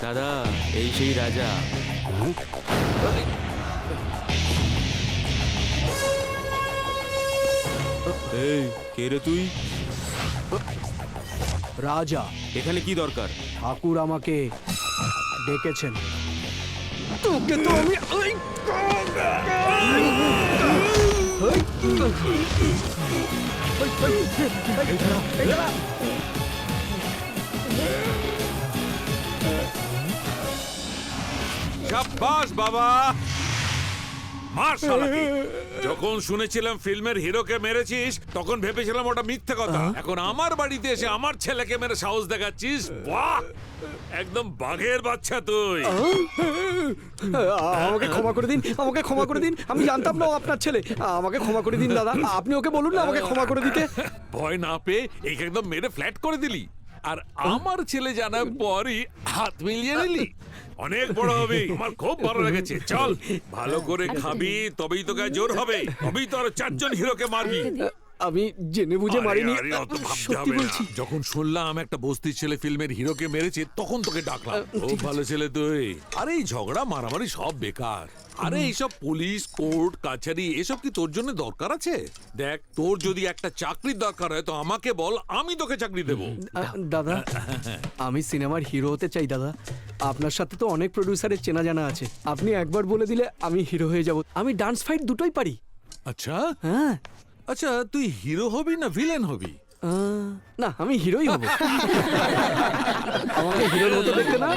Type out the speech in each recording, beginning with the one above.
দাদা এই সেই রাজা। এই কে রে তুই? রাজা, এখানে কি দরকার? ঠাকুর আমাকে ডেকেছেন। তোকে তো আমি শাবাশ বাবা, মার শালাকে। যখন শুনেছিলাম ফিল্মের হিরোকে মেরেছিস তখন ভেবেছিলাম ওটা মিথ্যে কথা। এখন আমার বাড়িতে এসে আমার ছেলেকে মেরে সাহস দেখাচ্ছিস, বাহ, একদম বাঘের বাচ্চা তুই। আমাকে ক্ষমা করে দিন, আমাকে ক্ষমা করে দিন। আমি জানতাম না ও আপনার ছেলে। আমাকে ক্ষমা করে দিন দাদা। আপনি ওকে বলুন না আমাকে ক্ষমা করে দিতে। ভয় না পেয়ে একে একদম মেরে ফ্ল্যাট করে দিলি, আর আমার ছেলে জানার পরই হাত মিলিয়ে নিলি। অনেক বড় হবি, আমার খুব ভালো লেগেছে। চল, ভালো করে খাবি, তবেই তো গায়ে জোর হবে, তবেই তো আরো 4 জন হিরোকে মারবি। আমি জেনে বুঝে মারিনি, আরে, অত ভাবতে সত্যি হবে না। বলছি। যখন শুনলাম একটা বস্তির ছেলে ফিল্মের হিরোকে মেরেছে তখন তোকে ডাকলাম। খুব ভালো ছেলে তুই। আরে এই ঝগড়া মারামারি সব বেকার। আরে এইসব পুলিশ কোর্ট কাছারি এসব কি তোর জন্য দরকার আছে? দেখ, তোর যদি একটা চাকরির দরকার হয় তো আমাকে বল, আমি তোকে চাকরি দেবো। দাদা, আমি সিনেমার হিরো হতে চাই দাদা। আপনার সাথে তো অনেক প্রডিউসারের চেনা জানা আছে। আপনি একবার বলে দিলে আমি হিরো হয়ে যাব। আমি ডান্স ফাইট দুটোই পারি। আচ্ছা হ্যাঁ, আচ্ছা, তুই হিরো হবি না ভিলেন হবি? না আমি হিরোই হব। আমাকে হিরোর মতো দেখতে না?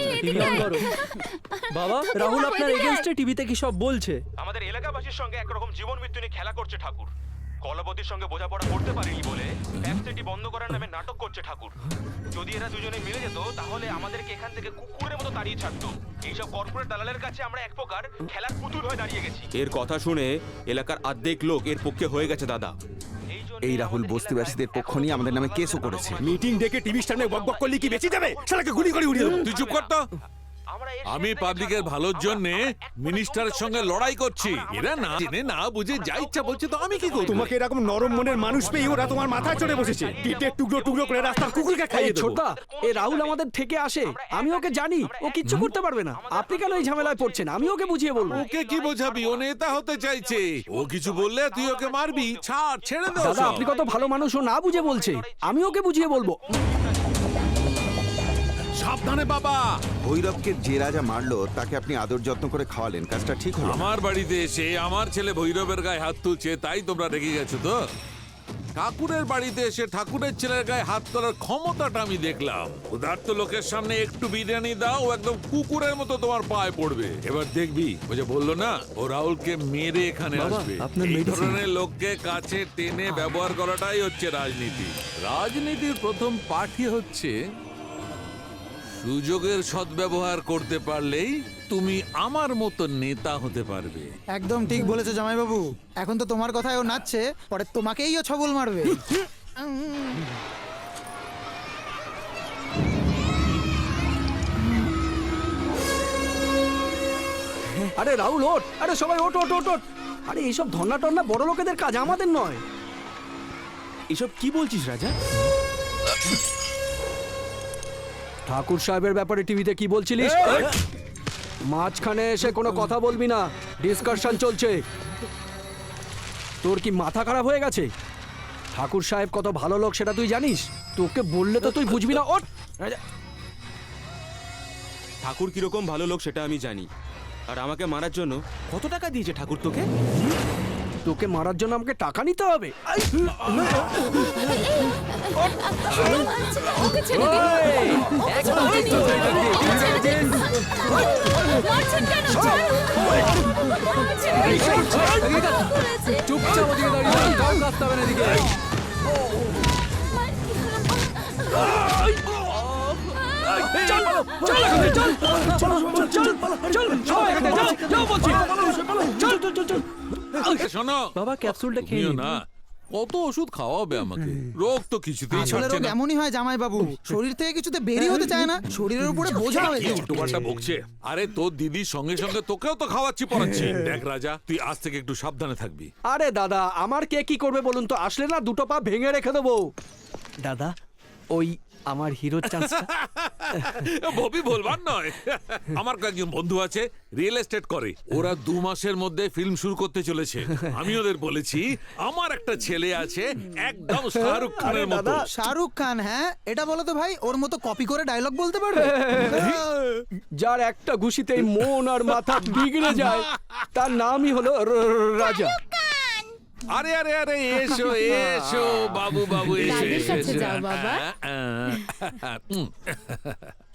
বাবা, রাহুল আপনার এগেইনস্টে টিভিতে কি সব বলছে? আমাদের এলাকাবাসীর সঙ্গে একরকম জীবন মৃত্যু নিয়ে খেলা করছে ঠাকুর। কলাবতীর সঙ্গে বোঝাপড়া করতে পারেনি বলে ফ্যাক্টরি বন্ধ করার নামে নাটক করছে ঠাকুর। যদি এরা দুজনে মিলে যেত তাহলে আমাদেরকে এখান থেকে কুকুরের মতো তাড়িয়ে ছাড়তো। এইসব কর্পোরেট দালালের কাছে আমরা এক প্রকার খেলার পুতুল হয়ে দাঁড়িয়ে গেছি। এর কথা শুনে এলাকার অর্ধেক লোক এর পক্ষে হয়ে গেছে দাদা। এই রাহুল বস্তিবাসীদের পক্ষ নিয়ে আমাদের নামে কেসও করেছে। মিটিং ডেকে টিভির সামনে বকবক করলে কি বেঁচে যাবে? শালাকে গুলি করে উড়িয়ে দেবো। তুই চুপ কর তো। আমি পাবলিকের ভালোর জন্য মিনিস্টারের সঙ্গে লড়াই করছি। এরা না জেনে না বুঝে যা ইচ্ছা বলছে, তো আমি কি করব? তোমাকে এরকম নরম মনের মানুষ পেয়ে ওরা তোমার মাথায় চড়ে বসেছে। কেটে টুকরো টুকরো করে রাস্তার কুকুরকে খাইয়ে দেবো। ছোটদা, এ রাহুল আমাদের থেকে আসে। আমি ওকে জানি, ও কিচ্ছু করতে পারবে না। আপনি কেন এই ঝামেলায় পড়ছেন? আমি ওকে বুঝিয়ে বলবো। ওকে কি বোঝাবি? ও নেতা হতে চাইছে। ও কিছু বললে তুই ওকে মারবি? ছাড়, ছেড়ে দে দাদা, ওসব। আপনি কত ভালো মানুষ, ও না বুঝে বলছে। আমি ওকে বুঝিয়ে বলবো। সাবধানে বাবা। ভৈরবকে যে রাজা মারলো তাকে আপনি আদর যত্ন করে খাওয়ালেন, কাজটা ঠিক হলো? আমার বাড়িতে এসে আমার ছেলে ভৈরবের গায়ে হাত তুলছে, তাই তোমরা রেগে গেছো তো? ঠাকুরের বাড়িতে এসে ঠাকুরের ছেলের গায়ে হাত তোলার ক্ষমতাটা আমি দেখলাম। উদার্ত লোকের সামনে একটু বিরিয়ানি দাও, ও একদম কুকুরের মতো তোমার পায়ে পড়বে। এবার দেখবি, ও যে বললো না ও রাহুলকে মেরে এখানে আসবে। এই ধরনের লোককে কাছে টেনে ব্যবহার করাটাই হচ্ছে রাজনীতি। রাজনীতির প্রথম পাঠই হচ্ছে সুযোগের সদ্ব্যবহার করতে পারলেই তুমি আমার মতো নেতা হতে পারবে। একদম ঠিক বলেছো জামাইবাবু। এখন তো তোমার কথায় ও নাচছে, পরে তোমাকেই ও ছবল মারবে। আরে রাহুল ওঠ, আরে সবাই ওঠ ওঠ ওঠ ওঠ। আরে এইসব ধর্না টর্না বড় লোকেদের কাজ, আমাদের নয়। এসব কি বলছিস রাজা? ঠাকুর সাহেবের ব্যাপারে টিভিতে কি বলছিলিস? মাঝখানে এসে কোনো কথা বলবি না, ডিসকাশন চলছে। তোর কি মাথা খারাপ হয়ে গেছে? ঠাকুর সাহেব কত ভালো লোক সেটা তুই জানিস? তোকে বললে তো তুই বুঝবি না। ওঠ। ঠাকুর কিরকম ভালো লোক সেটা আমি জানি। আর আমাকে মারার জন্য কত টাকা দিয়েছে ঠাকুর তোকে? তোকে মারার জন্য আমাকে টাকা নিতে হবে? চুপচাপ ওদিকে দাঁড়িয়ে কাউ কাঁদতে হবে না এদিকে। চল চল চল চল চল চল সবাই এখান থেকে যাও, যাও বলছি। চল চল চল চল। শোনো বাবা, ক্যাপসুলটা খেয়ে তুমিও নিন। না, কত ওষুধ খাওয়াবে আমাকে? রোগ তো কিছুতেই আসলে ছাড়ছে রোগ না। এমনই হয় জামাইবাবু, শরীর থেকে কিছুতে বেরিয়ে হতে চায় না, শরীরের উপরে বোঝা হয়ে যায়। টোকাটা বকছে। আরে তোর দিদির সঙ্গে সঙ্গে তোকেও তো খাওয়াচ্ছি পড়াচ্ছি। দেখ রাজা, তুই আজ থেকে একটু সাবধানে থাকবি। আরে দাদা, আমার কে কি করবে বলুন তো? আসলে না দুটো পা ভেঙে রেখে দেবো। দাদা, ওই আমার হিরোর চান্সটা। ববি বলবার নয়, আমার কয়েকজন বন্ধু আছে রিয়েল এস্টেট করে, ওরা 2 মাসের মধ্যে ফিল্ম শুরু করতে চলেছে। আমি ওদের বলেছি আমার একটা ছেলে আছে একদম শাহরুখ খানের মতো। শাহরুখ খান? হ্যাঁ, এটা বলো তো ভাই, ওর মতো কপি করে ডায়লগ বলতে পারবে? যার একটা ঘুষিতেই মন আর মাথা বিগড়ে যায়, তার নামই হলো রাজা। আরে আরে আরে এসো এসো বাবু বাবু এসো দাদির কাছে এসো। যাও, বাবা।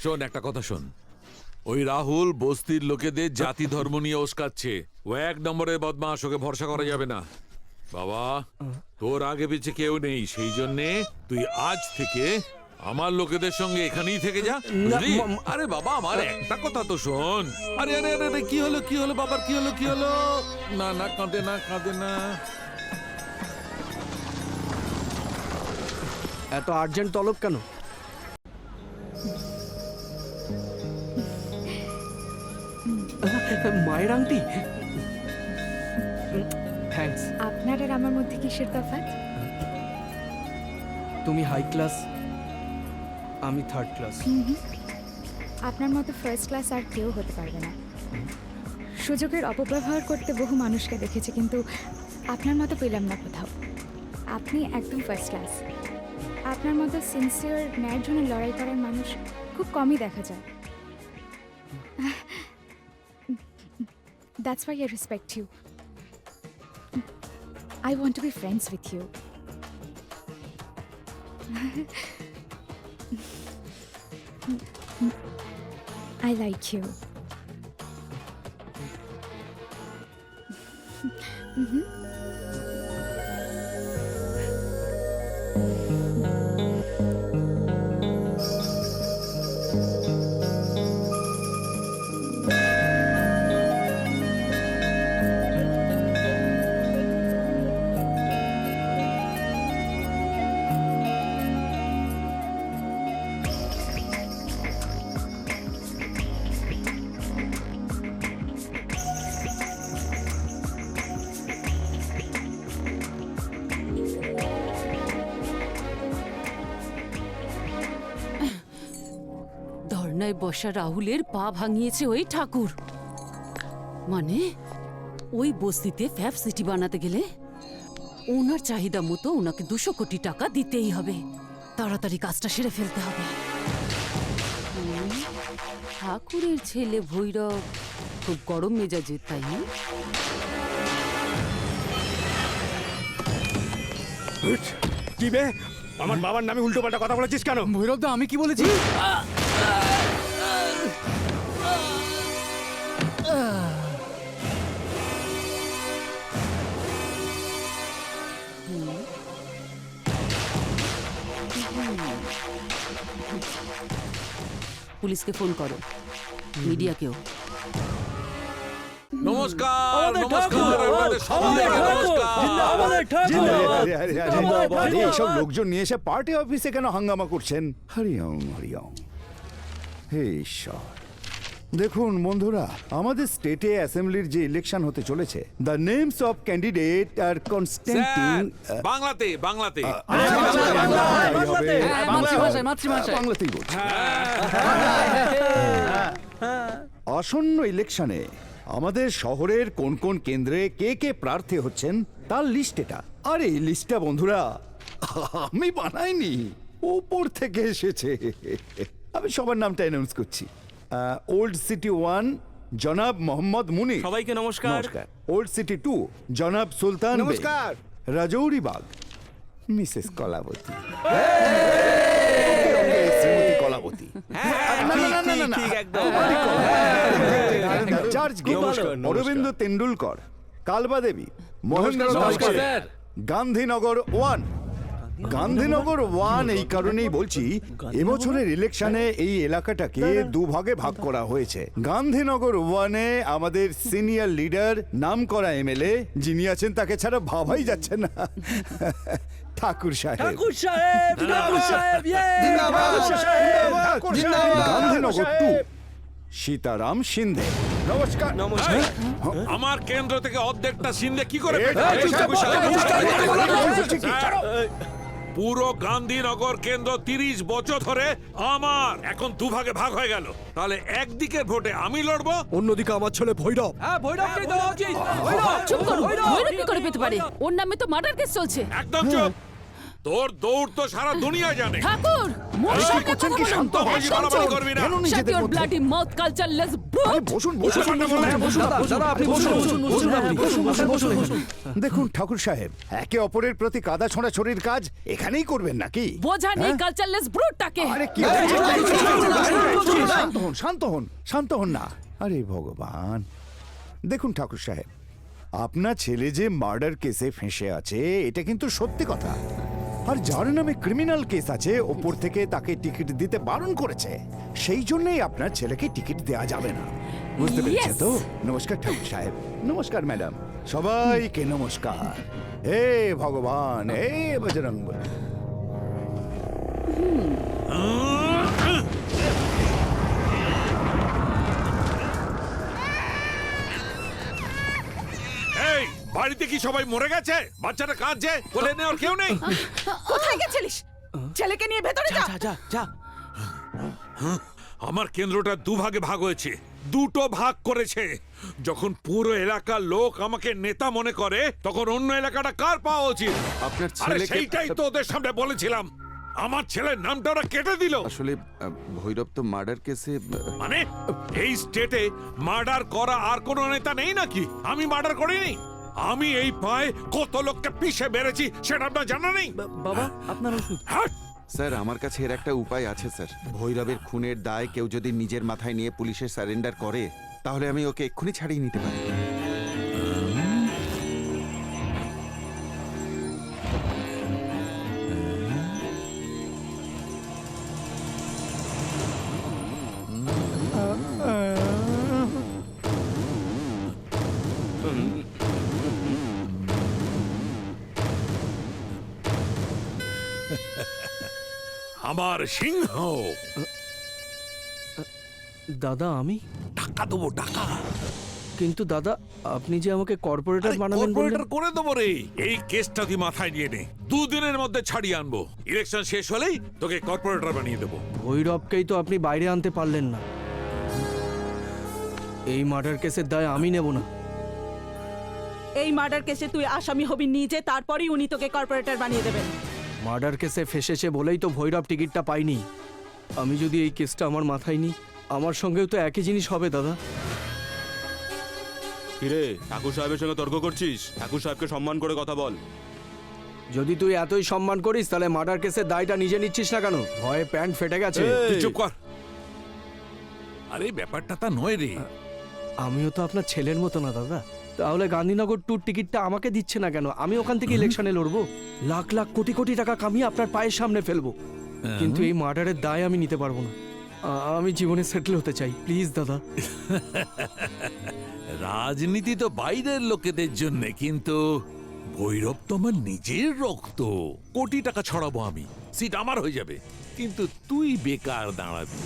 শোন একটা কথা শোন, ওই রাহুল বস্তির লোকেদের জাতি ধর্ম নিয়ে উস্কাচ্ছে। ও 1 নম্বরের বদমাশ, ওকে ভরসা করা যাবে না। বাবা তোর আগে পিছে কেউ নেই, সেই জন্যে তুই আজ থেকে আমার লোকেদের সঙ্গে এখানেই থেকে যা, বুঝলি? আরে বাবা আমার একটা কথা তো শোন। আরে আরে আরে আরে, কি হলো কি হলো বাবার, কি হলো কি হলো? না না কাঁদে না কাঁদে না। এত আর্জেন্ট তলব কেন? মায়ের আংটি। থ্যাঙ্কস। আপনার আর আমার মধ্যে কিসের তফাৎ? তুমি হাই ক্লাস, আমি 3rd ক্লাস। আপনার মতো ফার্স্ট ক্লাস আর কেউ হতে পারবে না। সুযোগের অপব্যবহার করতে বহু মানুষকে দেখেছি, কিন্তু আপনার মতো পেলাম না কোথাও। আপনি একদম ফার্স্ট ক্লাস। আপনার মতো সিনসিয়ার ন্যায়ের জন্য লড়াই করার মানুষ খুব কমই দেখা যায়। That's why I respect you. I want to be friends with you. I like you. ধর্নায় বসা রাহুলের পা ভাঙিয়েছে ওই ঠাকুর। মানে ওই বস্তিতে ফ্যাব সিটি বানাতে গেলে ওনার চাহিদা মতো ওনাকে 200 কোটি টাকা দিতেই হবে। তাড়াতাড়ি কাজটা সেরে ফেলতে হবে। ঠাকুরের ছেলে ভৈরব খুব গরম মেজাজের, তাই না? কি বে, আমার বাবার নামে উল্টো পাল্টা কথা বলেছিস কেন? ভৈরব দা, আমি কি বলেছি? পুলিশকে ফোন করো, মিডিয়াকেও। নমস্কার নমস্কার আপনাদের সবাইকে নমস্কার। আরে, আরে, আরে, এইসব লোকজন নিয়ে এসে পার্টি অফিসে কেন হাঙ্গামা করছেন? হরি ওম হরি ওম। হে ঈশ্বর, দেখুন বন্ধুরা, আমাদের স্টেটে অ্যাসেম্বলির যে ইলেকশন হতে চলেছে, the names of candidate are Constantine. Sir, বাংলাতে বাংলাতে বাংলাতেই বলছি। আসন্ন ইলেকশনে আমাদের শহরের কোন কোন কেন্দ্রে কে কে প্রার্থী হচ্ছেন তার লিস্ট এটা। আর এই লিস্টটা বন্ধুরা আমি বানাইনি, উপর থেকে এসেছে। আমি সবার নামটা অ্যানাউন্স করছি। ওল্ড সিটি 1 জনাব মোহাম্মদ মুনির, সবাইকে নমস্কার। ওল্ড সিটি 2 জনাব সুলতান, নমস্কার। Rajouribagh Mrs Kalavati, Shrimati Kalavati. Church gate Arvind Tendulkar, Kalba Devi, Mahendra দাসের, গান্ধীনগর 1। গান্ধীনগর 1 এই কারণেই বলছি, এবছরের ইলেকশনে এই এলাকাটাকে 2 ভাগে ভাগ করা হয়েছে। গান্ধীনগর 1-এ আমাদের সিনিয়র লিডার, নামকরা এমএলএ যিনি আছেন তাকে ছাড়া ভাবাই যাচ্ছে না, ঠাকুর সাহেব। গান্ধীনগর 2 সীতারাম সিন্ধে। নমস্কার। নমস্কার। আমার কেন্দ্র থেকে অর্ধেকটা সিন্ধে কি করে পুরো গান্ধীনগর কেন্দ্র 30 বছর ধরে আমার, এখন দুভাগে ভাগ হয়ে গেল। তাহলে একদিকের ভোটে আমি লড়বো, অন্যদিকে আমার ছেলে ভৈরব। হ্যাঁ ভৈরবকেই দেওয়া উচিত। চুপ করো, ভৈরব কি করে পেতে পারে? ওর নামে তো মার্ডার কেস চলছে। একদম চুপ। তোর দৌড় তো সারা দুনিয়া জানে। ঠাকুর, মুখ আরে কি সামনে করছেন কথা কি? বলুন। শান্ত হন, বেশি বাড়াবাড়ি করবি না। কেন Shut নিজেদের your মধ্যে? bloody mouth, cultureless আরে brute! বসুন বসুন দাদা আপনি বসুন বসুন বসুন আপনি বসুন বসুন। দেখুন ঠাকুর সাহেব, একে অপরের প্রতি কাদা ছোঁড়াছড়ির কাজ এখানেই করবেন নাকি? বোঝা নেই cultureless brute-টাকে। আরে কি শান্ত হন শান্ত হন শান্ত হন না। আরে ভগবান, দেখুন ঠাকুর সাহেব, আপনার ছেলে যে মার্ডার কেসে ফেঁসে আছে এটা কিন্তু সত্যি কথা। আর যার নামে ক্রিমিনাল কেস আছে ওপর থেকে তাকে টিকিট দিতে বারণ করেছে, সেই জন্যই আপনার ছেলেকে টিকিট দেওয়া যাবে না। বুঝতে পেরেছেন Yes! তো? নমস্কার ঠাকুর সাহেব। নমস্কার ম্যাডাম, সবাইকে নমস্কার। হে ভগবান, হে বজরং বলী। এই বাড়িতে কি সবাই মরে গেছে? বাচ্চাটা কাঁদছে, কোলে নেওয়ার কেউ নেই? কোথায় গেছিলিস? ছেলেকে নিয়ে ভেতরে যা। যা যা। আমার কেন্দ্রটা দুভাগে ভাগ হয়েছে, দুটো ভাগ করেছে। যখন পুরো এলাকার লোক আমাকে নেতা মনে করে, তখন অন্য এলাকাটা কার পাওয়া উচিত? আপনার আরে ছেলেকে সেইটাই তো ওদের সামনে বলেছিলাম। আমার ছেলের নামটা ওরা কেটে দিল। আসলে ভৈরব তো মার্ডার কেসে মানে এই স্টেটে মার্ডার করা আর কোনো নেতা নেই নাকি? আমি মার্ডার করিনি। আমি এই পায়ে কত লোককে পিষে মেরেছি সেটা আপনার জানা নেই? বাবা আপনার ওষুধ। হাট! স্যার আমার কাছে এর একটা উপায় আছে স্যার। ভৈরবের খুনের দায় কেউ যদি নিজের মাথায় নিয়ে পুলিশে সারেন্ডার করে তাহলে আমি ওকে এক্ষুনি ছাড়িয়ে নিতে পারি। আমার সিংহ। দাদা আমি? টাকা দেবো টাকা। কিন্তু দাদা আপনি যে আমাকে কর্পোরেটর বানাবেন বললেন। কর্পোরেটর করে দেবো রে। এই কেসটা তুই মাথায় নিয়ে নে, 2 দিনের মধ্যে ছাড়িয়ে আনবো। ইলেকশন শেষ হলেই তোকে কর্পোরেটর বানিয়ে দেবো। ভৈরবকেই তো আপনি বাইরে আনতে পারলেন না। এই মার্ডার কেসের দায় আমি নেব না। এই মার্ডার কেসে তুই আসামি হবি নিজে, তারপরেই উনি তোকে কর্পোরেটর বানিয়ে দেবেন। মার্ডার কেসে ফেসেছে বলেই তো ভৈরব টিকিটটা পাইনি। আমি যদি এই কেসটা আমার মাথায় নিই, আমার সঙ্গেও তো একই জিনিস হবে দাদা। কিরে, ঠাকুর সাহেবের সঙ্গে তর্ক করছিস? ঠাকুর সাহেবকে সম্মান করে কথা বল। যদি তুই এতই সম্মান করিস তাহলে মার্ডার কেসের দায়টা নিজে নিচ্ছিস না কেন? ভয়ে প্যান্ট ফেটে গেছে। তুই চুপ কর। আরে ব্যাপারটা তা নয় রে। আমিও তো আপনার ছেলের মতো না দাদা। তাহলে গান্ধীনগর ট্যুর টিকিটটা আমাকে দিচ্ছে না কেন? আমি ওখান থেকে ইলেকশনে লড়বো, লাখ লাখ কোটি কোটি টাকা কামিয়ে আপনার পায়ের সামনে ফেলবো। কিন্তু এই মার্ডারের দায় আমি নিতে পারবো না। আমি জীবনে সেটেল হতে চাই, প্লিজ দাদা। রাজনীতি তো বাইরের লোকেদের জন্য, কিন্তু ভৈরব তো আমার নিজের রক্ত। কোটি টাকা ছড়াবো আমি, সিট আমার হয়ে যাবে, কিন্তু তুই বেকার দাঁড়াবি।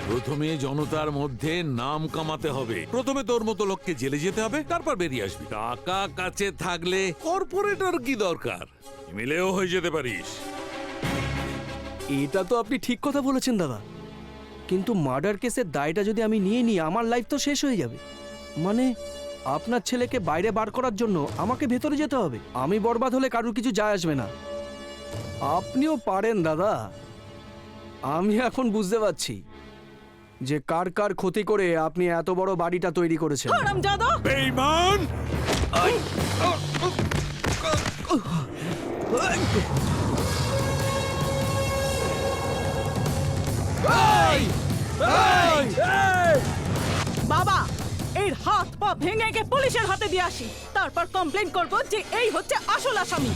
প্রথমে জনতার মধ্যে নাম কামাতে হবে। প্রথমে তোর মতো লোককে জেলে যেতে হবে, তারপর বেরিয়ে আসবি। টাকা কাছে থাকলে কর্পোরেটর কি দরকার, মিলেও হয়ে যেতে পারিস। এটা তো আপনি ঠিক কথা বলেছেন দাদা, কিন্তু মার্ডার কেসের দায়টা যদি আমি নিয়ে নিই, আমার লাইফ তো শেষ হয়ে যাবে। মানে আপনার ছেলেকে বাইরে বার করার জন্য আমাকে ভেতরে যেতে হবে। আমি বরবাদ হলে কারুর কিছু যায় আসবে না। আপনিও পারেন দাদা। আমি এখন বুঝতে পারছি যে কার কার ক্ষতি করে আপনি এত বড় বাড়িটা তৈরি করেছেন। হারামজাদা! বেঈমান! বাবা, এর হাত পা ভেঙে গিয়ে পুলিশের হাতে দিয়ে আসি, তারপর কমপ্লেন করব যে এই হচ্ছে আসল আসামি।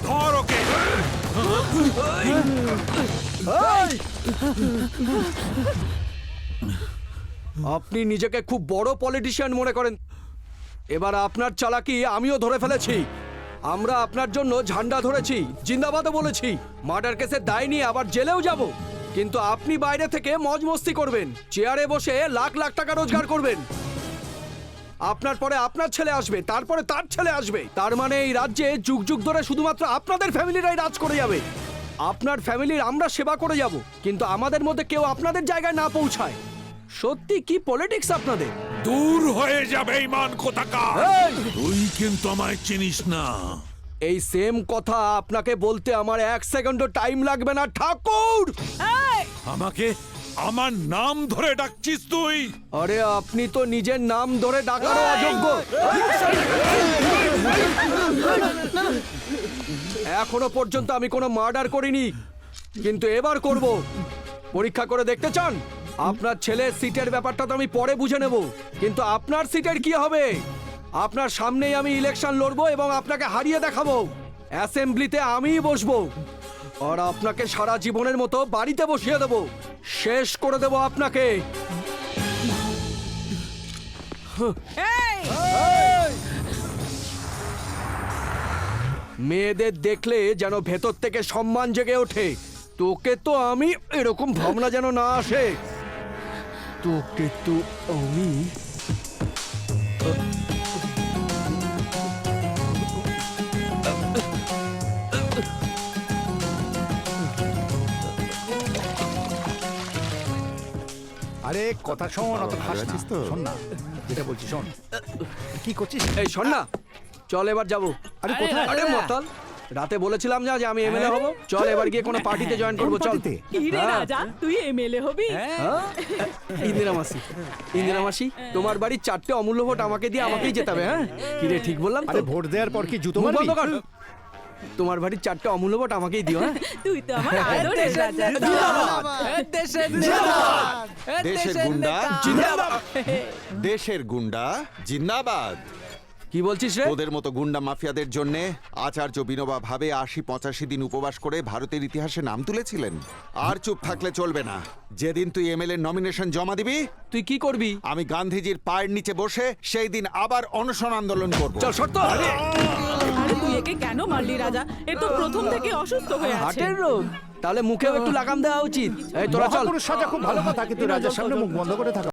ধর ওকে। আপনি নিজেকে খুব বড় পলিটিশিয়ান মনে করেন। এবার আপনার চালাকি আমিও ধরে ফেলেছি। আমরা আপনার জন্য ঝান্ডা ধরেছি, জিন্দাবাদও বলেছি। মার্ডার কেসের দায় নিয়ে আবার জেলেও যাব, কিন্তু আপনি বাইরে থেকে মজ মস্তি করবেন, চেয়ারে বসে লাখ লাখ টাকা রোজগার করবেন। আপনার পরে আপনার ছেলে আসবে, তারপরে তার ছেলে আসবে। তার মানে এই রাজ্যে যুগ যুগ ধরে শুধুমাত্র আপনাদের ফ্যামিলিরাই রাজ করে যাবে। আপনার ফ্যামিলির আমরা সেবা করে যাব, কিন্তু আমাদের মধ্যে কেউ আপনাদের জায়গায় না পৌঁছায়। সত্যি কি পলিটিক্স আপনাদের! দূর হয়ে যাবে ইমান কোথাকার। এই! তুই কিন্তু আমায় চিনিস না। এই সেম কথা আপনাকে বলতে আমার 1 সেকেন্ডও টাইম লাগবে না ঠাকুর। আমাকে আমার নাম ধরে ডাকছিস তুই? আরে আপনি তো নিজের নাম ধরে ডাকারও অযোগ্য। এখনো পর্যন্ত আমি কোনো মার্ডার করিনি, কিন্তু এবার করব। পরীক্ষা করে দেখতে চান? আপনার ছেলের সিটের ব্যাপারটা তো আমি পরে বুঝে নেব, কিন্তু আপনার সিটের কি হবে? আপনার সামনেই আমি ইলেকশন লড়বো এবং আপনাকে হারিয়ে দেখাবো। অ্যাসেম্বলিতে আমিই বসবো, আর আপনাকে সারা জীবনের মতো বাড়িতে বসিয়ে দেব, শেষ করে দেব আপনাকে। মেয়েদের দেখলে যেন ভেতর থেকে সম্মান জেগে ওঠে। তোকে তো আমি এরকম ভাবনা যেন না আসে। তোকে তো আমি আরে কথা শোন, অত খাস না। আছিস তো? শোন না, যেটা বলছি শোন। কি করছিস? এই শোন না, চল এবার যাবো। আরে কোথায়? আরে মাতাল, রাতে বলেছিলাম না যে আমি এমএলএ হব। চল এবার গিয়ে কোনো পার্টিতে জয়েন করবো। চল। পার্টিতে? কি রে হ্যাঁ। রাজা, তুই এমএলএ হবি? হ্যাঁ? ইন্দিরা মাসি, ইন্দিরা মাসি, তোমার বাড়ির 4টে অমূল্য ভোট আমাকে দিয়ে আমাকেই জেতাবে। হ্যাঁ কি রে, ঠিক বললাম তো? আরে ভোট দেওয়ার পর কি জুতো মুখ মারবি? বন্ধ কর। তোমার বাড়ির 4টে অমূল্য ভোট আমাকেই দিও। হ্যাঁ তুই তো আমার আদরের রাজা। দেশের গুন্ডা জিন্দাবাদ, দেশের গুন্ডা জিন্দাবাদ। কি বলছিস রে? ওদের মতো গুন্ডা মাফিয়াদের জন্য আচার্য বিনোবা ভাবে 80-85 দিন উপবাস করে ভারতের ইতিহাসে নাম তুলেছিলেন। আর চুপ থাকলে চলবে না। যেদিন তুই এমএলএ নমিনেশন জমা দিবি, তুই কি করবি? আমি গান্ধীজির পায়ের নিচে বসে সেই দিন আবার অনশন আন্দোলন করব। চল শর্ত। আরে তুই একে কেন মারলি রাজা? এ তো প্রথম থেকে অসুস্থ হয়ে আছে। হার্টের রোগ, তাহলে মুখেও একটু লাগাম দেওয়া উচিত। এই তোরা চল। মহাপুরুষ সাজা খুব ভালো কথা, কিন্তু রাজার সামনে মুখ বন্ধ করে থাকা